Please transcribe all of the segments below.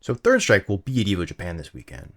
So Third Strike will be at EVO Japan this weekend.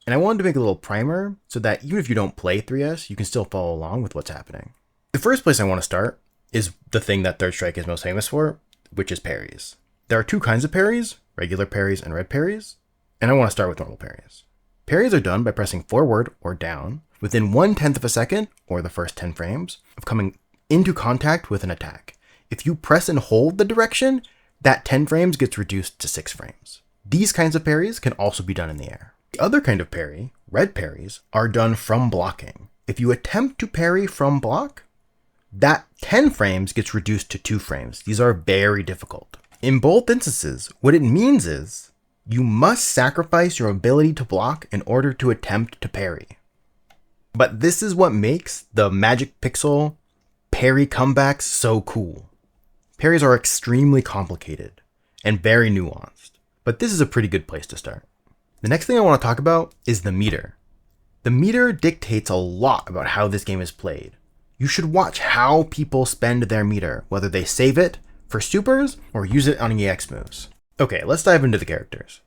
And I wanted to make a little primer so that even if you don't play 3S, you can still follow along with what's happening. The first place I want to start is the thing that Third Strike is most famous for, which is parries. There are two kinds of parries, regular parries and red parries, and I want to start with normal parries. Parries are done by pressing forward or down within 1/10 of a second, or the first 10 frames, of coming into contact with an attack. If you press and hold the direction, that 10 frames gets reduced to 6 frames. These kinds of parries can also be done in the air. The other kind of parry, red parries, are done from blocking. If you attempt to parry from block, that 10 frames gets reduced to 2 frames. These are very difficult. In both instances, what it means is you must sacrifice your ability to block in order to attempt to parry. But this is what makes the Magic Pixel parry comebacks so cool. Parries are extremely complicated and very nuanced, but this is a pretty good place to start. The next thing I want to talk about is the meter. The meter dictates a lot about how this game is played. You should watch how people spend their meter, whether they save it for supers or use it on EX moves. Okay, let's dive into the characters.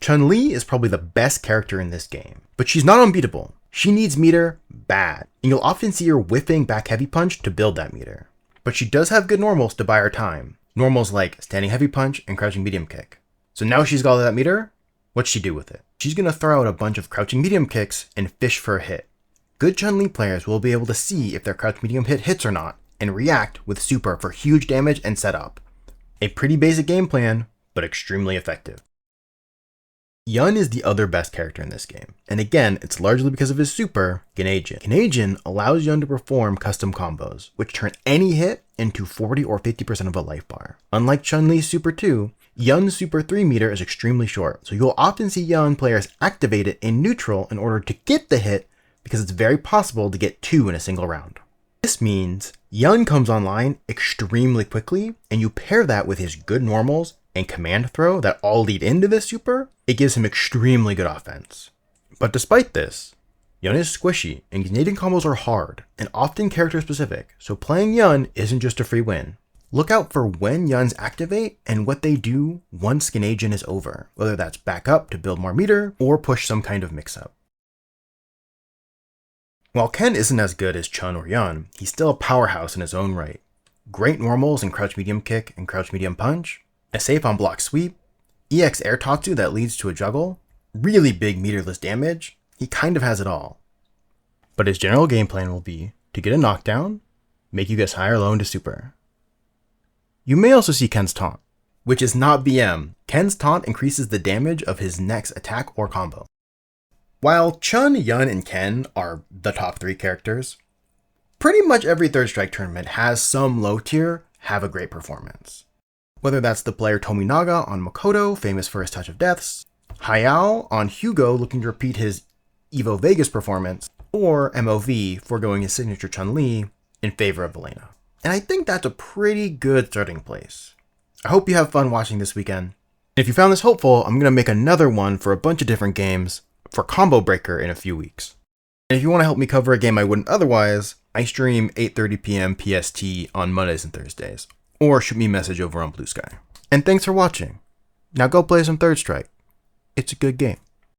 Chun-Li is probably the best character in this game, but she's not unbeatable. She needs meter bad, and you'll often see her whiffing back heavy punch to build that meter. But she does have good normals to buy her time. Normals like standing heavy punch and crouching medium kick. So now she's got all that meter, what's she do with it? She's going to throw out a bunch of crouching medium kicks and fish for a hit. Good Chun-Li players will be able to see if their crouch medium hit hits or not, and react with super for huge damage and setup. A pretty basic game plan, but extremely effective. Yun is the other best character in this game, and again, it's largely because of his super, Genei-jin. Genei-jin allows Yun to perform custom combos, which turn any hit into 40 or 50% of a life bar. Unlike Chun-Li's Super 2, Yun's Super 3 meter is extremely short, so you'll often see Yun players activate it in neutral in order to get the hit, because it's very possible to get 2 in a single round. This means Yun comes online extremely quickly, and you pair that with his good normals and command throw that all lead into this super, it gives him extremely good offense. But despite this, Yun is squishy, and Genei-jin combos are hard, and often character specific, so playing Yun isn't just a free win. Look out for when Yuns activate and what they do once Genei-jin is over, whether that's back up to build more meter, or push some kind of mix-up. While Ken isn't as good as Chun or Yun, he's still a powerhouse in his own right. Great normals in crouch medium kick and crouch medium punch, a safe on block sweep, EX air tatsu that leads to a juggle, really big meterless damage, he kind of has it all. But his general game plan will be to get a knockdown, make you guess high or low into super. You may also see Ken's taunt, which is not BM. Ken's taunt increases the damage of his next attack or combo. While Chun, Yun, and Ken are the top 3 characters, pretty much every Third Strike tournament has some low tier have a great performance. Whether that's the player Tominaga on Makoto, famous for his touch of deaths, Hayao on Hugo looking to repeat his Evo Vegas performance, or MOV foregoing his signature Chun-Li in favor of Elena. And I think that's a pretty good starting place. I hope you have fun watching this weekend. If you found this helpful, I'm going to make another one for a bunch of different games for Combo Breaker in a few weeks. And if you want to help me cover a game I wouldn't otherwise, I stream 8:30 p.m. PST on Mondays and Thursdays, or shoot me a message over on Blue Sky. And thanks for watching. Now go play some Third Strike. It's a good game.